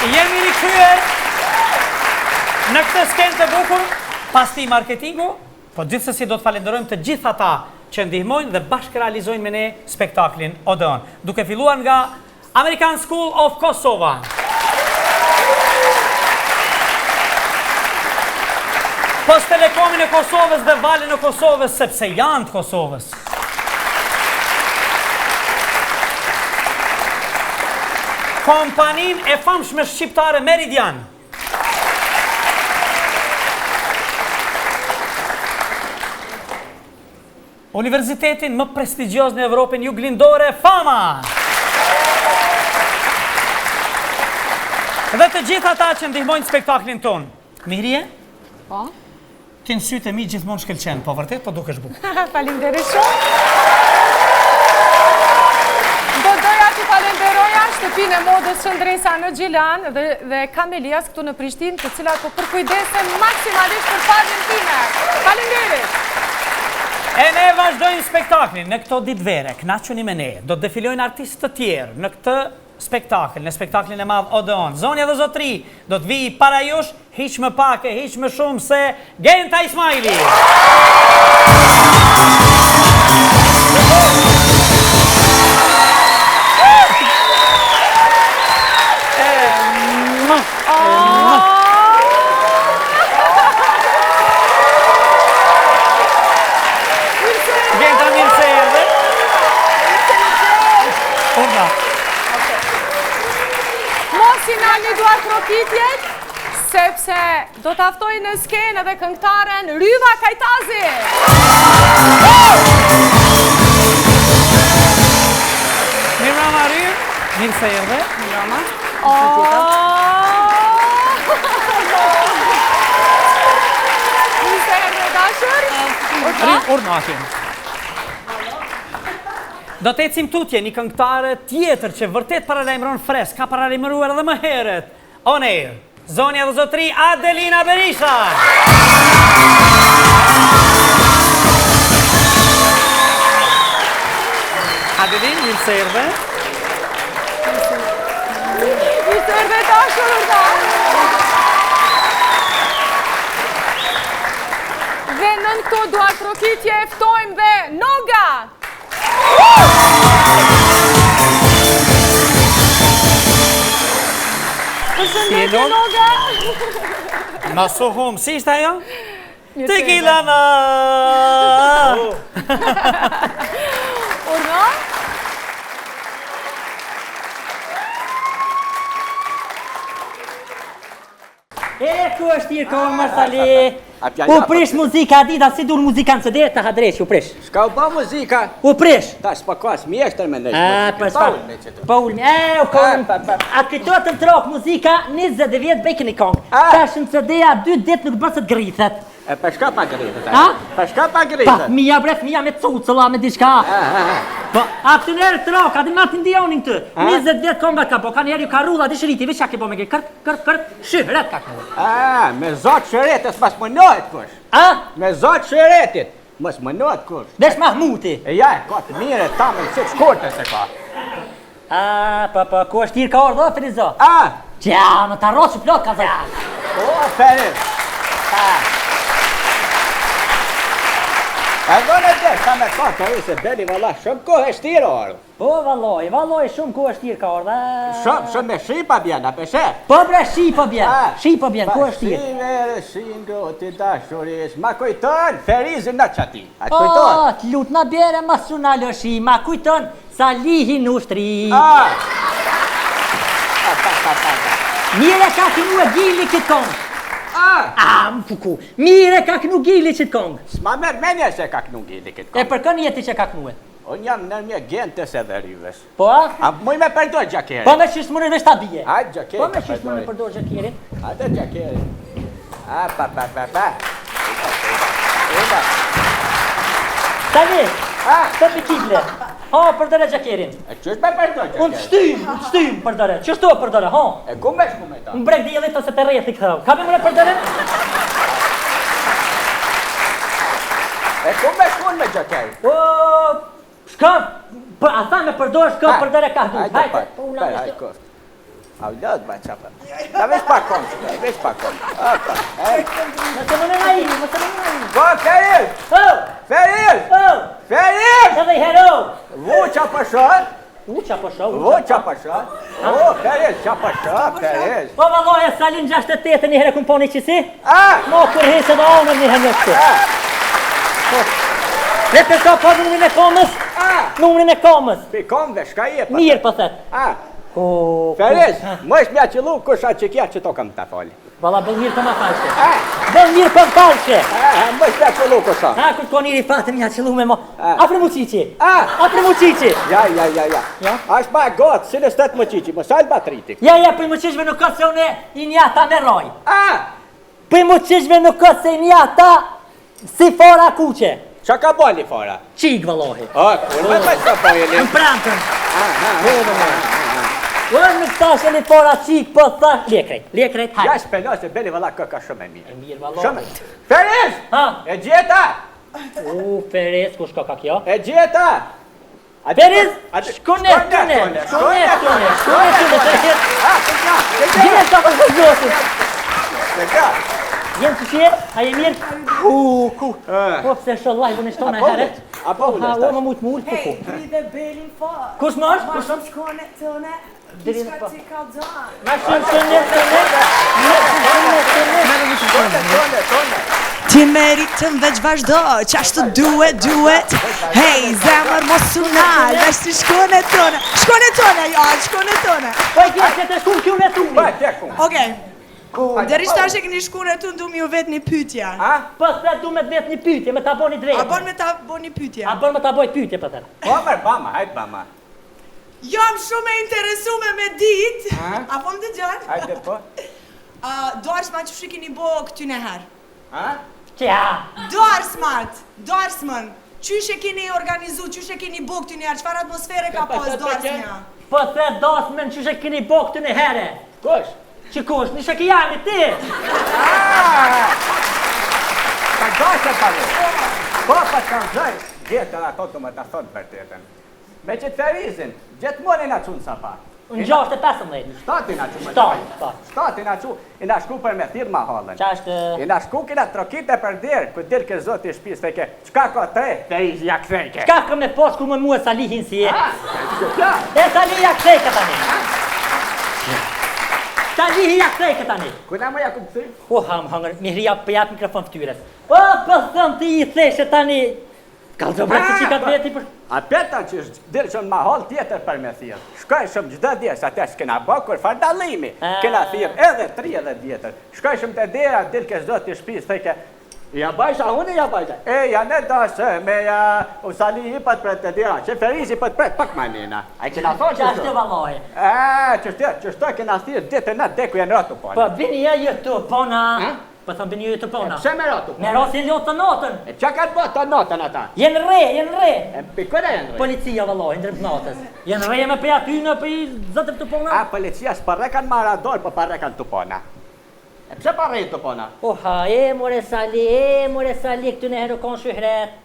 Jemi rikthyer në këtë skenë të bukur, pas ti marketingu, po gjithsesi do të falenderojmë të gjithë ata që ndihmojnë dhe bashkë realizojnë me ne spektaklin Odeon. Duke filluar nga American School of Kosova. Post Telekomin e Kosovës dhe Valën e Kosovës, sepse janë të Kosovës. Kompanin e famshme shqiptare Meridian. Universitetin më prestigjioz në Evropën juglindore, Fama. Dhe të gjithë ata që ndihmojnë spektaklin ton. Mirje? Po? Ti në sytë e mi gjithmonë shkëlqen, po vërtet, po dukesh bukur. Faleminderit shumë. Do doja të falenderoja shtëpinë e modës Shëndresa në Gjilan dhe Kamelias këtu në Prishtinë, të cilat po përkujdesen maksimalisht për fazën time. Faleminderit. E ne vazhdojmë spektaklin në këto ditë vere, kënaquni me ne. Do të defilojnë artistë të tjerë në këtë spektakl, në spektaklin e madh Odeon. Zonja dhe zotri, do të vijë para jush, hiq më pak e hiq më shumë se Genta Ismaili. Sepse do të aftoj në skenë edhe këngëtaren Ryva Kajtazi. Mirë mama Ryv, mirë se erdhe. Mirë mama. Mirë se erdhe dashur. Ryv, urnakin. Do të ecim tutje një këngëtare tjetër që vërtet paralajmëron fresk, ka paralajmëruar edhe më herët. On air. Zonja dhe zotri, Adelina Berisha. Adelin, mirë se erdhe. Mirë se erdhe dashur urna. Dhe nën këto duar trokitje ftojmë dhe Noga. Përshëndetje Noga. Ma sohum, si ishte ajo? Tequila na. Urna? Ku është tjirë kohë Marsali? U prish muzika, dita si dur muzikanë së dhe të hadresh, u prish. Shka u ba muzika? U prish. Ta s'pa kas, mjeshtër me nëshë muzika. Pa ullë, u kohën. A këto të më trok muzika, 20 vjetë bejkën i kongë. Ta shënë së dheja 2 dit nuk bësët grithet. E për shka pa grithet? Ha? Për shka pa Pa, grithet? mija bref, mija me cucëlla, me diçka. Po, a të nërë trok, a di ma të ndionin të. 20 vjetë kongat ka po, ka njerë ju ka rrulla, di shëriti, veç ka ke po me ke kërt, shëhret ka këllë. Me zotë shëretës mas më nëhet kush. Me zotë shëretit, mas më nëhet kush. Vesh Mahmuti. E ja, ka të mire, ta me nësit shkorte se ka. Po, ku është tirë ka orë dhe, Ferizo? Gja, në të arroqë që plot ka zërë. O, Feris. E do në dhe, ta me ka të se beli valla, shumë kohë e shtirë orë. Po, valloj, shumë ku është tirë ka orë dhe... Shumë me shipa bjena, peshe. Po, bre, shipa bjen, ku është tirë? Si vere, si ngroti dashurish, ma kujton, Ferizin në qati. A të Po, kujton? të lutë në bere, ma suna lëshi, ma kujton, sa lihin u shtri. Mire ka kënu e gili këtë kongë. Më fuku, mire ka kënu gili qëtë kongë. S'ma merë menja se ka kënu gili këtë E kongë. për kënë jeti që ka kënu e? Unë jam nërmje gentës edhe rives. Po, A muj me përdoj gjakerin. po me qështë më në veç ta bije. Hajtë gjakerin. Po me qështë më në përdor gjakerin. Hajtë gjakerin. Pa. Tani, të pikikle. Përdore gjakerin. E qështë me përdoj gjakerin? Unë të shtymë përdore. Qështu përdore, E ku me shku me ta? Në brek dijelit ose të rejët i këthërë. Ka me më në përdore? E ku me shku me gjakerin? Shka, a tha me përdore, shka përdore ka du. Hajtë koft. Aulad, ba çapa. Ja vesh pak kom, vesh pak kom. Apa. Nëse më në nga imi, më të më nga imi. Po, Feril! Oh! Feril! Oh! Feril! Edhe i hero! Vu çapa shot. Uqa po shoh, Vu çapa shot. Oh, Feril, çapa shot, Feril. Po valloja Salin 68 një herë kum poni qësi? Mo kur hese do onër një herë në këtu. Vete ka po numrin e komës? Numrin e komës. Pi kom dhe shka je pa. Mirë po thet. Feril, më është mja qëllu kusha që kja që to kam ta fali. Valla bëll mirë për ma falqe. Bëll mirë për falqe. Më është mja qëllu kusha. Kur të njëri fatë mja qëllu me mo. Apre mu qiqi. Apre mu qiqi. Ja. Ashtë ma gotë, si në stet më qiqi, më salë batritik. Ja, për mu qishve nuk këtë se une i njata me roj. Për mu qishve nuk këtë se i njata si fora kuqe. Qa ka boli fora? Qik valohi. Kur me për që bojeli? Në prantën. Nuk tash e një fora qik, po thash. Lekrejt, hajde. Ja shpelo se beli valla këka shumë e mirë. E mirë valohi. Shumë. Feris! E gjeta! Feris, ku shko ka kjo? E gjeta! Feris, shkone tëne. Gjene të për këzosin. Jenë që qje, a je mirë? Ku? Po pëse shollaj, vë në shtona e heret? Apo u Ha, o më mujtë mullë, po ku? Kride belin fort. Kush më është? Ma shumë shkone tëne. Kishka ti ka dënë. Ma shumë tëne. Ti meritën veç vazhdo, qashtu duhet. Hej, zemër mos unal, veç ti shkone tëne. Shkone tëne. Po e kje që të shku kjo në tu. Ba, te ku. Okej. Deri shtash e këni shkune tënë du mi ju vetë një pytja. Po se du me të vetë një pytje, me ta bo një drejtë. A bon me ta bo një pytja? A bon me ta boj pytje për tërë. Po mërë bama, hajtë bama. Jam shumë e interesume me dit. A po më të gjanë? Hajtë po. Doarsma që shikini bo këtyne herë. Qa? Doarsmën. Qysh e keni organizu, qysh e keni bo këtyne herë, qfar atmosfere ka pas doarsmja? Po se dasmen që shë keni bo këtë në herë. Kush? Që kush, në shë jami ti. Ka gashë e pale. Po pa të kanë zëj, gjetën ato të më të thotë për tetën. Me që të ferizin, gjetë moni nga qunë sa pa. Në 6-15. Shtati nga qunë më Shtati nga qunë, i nga shku për me thirë ma halën. Qa është... I nga shku kina trokite për dirë, ku dirë ke zotë i shpisë, theke, qka ka te, ferizi ja kthejke. Qka këm me posh ku më mua Salihin si e? Ja. E Salihi ja kthejke tani. Salihi ja kthejke tani. Kuna më ja ku këthy? Hangër, mi hria për jatë mikrofon fëtyres. Po thëm ti i theshe tani. Kalëzë brakë që ka të veti për... A peta që është dirë që në mahal tjetër për me thirë. Shkoj shumë gjdo djerë, sa te s'kena bëkur fardalimi. Kena thirë edhe 3 edhe djetër. Shkoj shumë të dera, dirë ke zdo të shpisë, thejke, ja bajsha, unë ja bajsha. E, ja ne dasë me ja u sali i pat për të dera, që ferizi pat për pak ma nina. A i kena thonë Qa është të valohi? Që shto kena thirë ditër në deku janë ratu pona. Po, bini e jetë pona. Po thëmë bini e jetë pona. Pse me ratu pona? Me rasi e lotë të notën. E qa ka të bëtë të notën ata? Jenë re. E pikëra janë re? Policia valohi, ndërë natës. Jenë re me për aty në për i zëtër të pona. A, policia s'parrekan marador, po parrekan të pona. E pse parrejnë të pona? Oha, e more Sali, këtu në herë konë shuhret.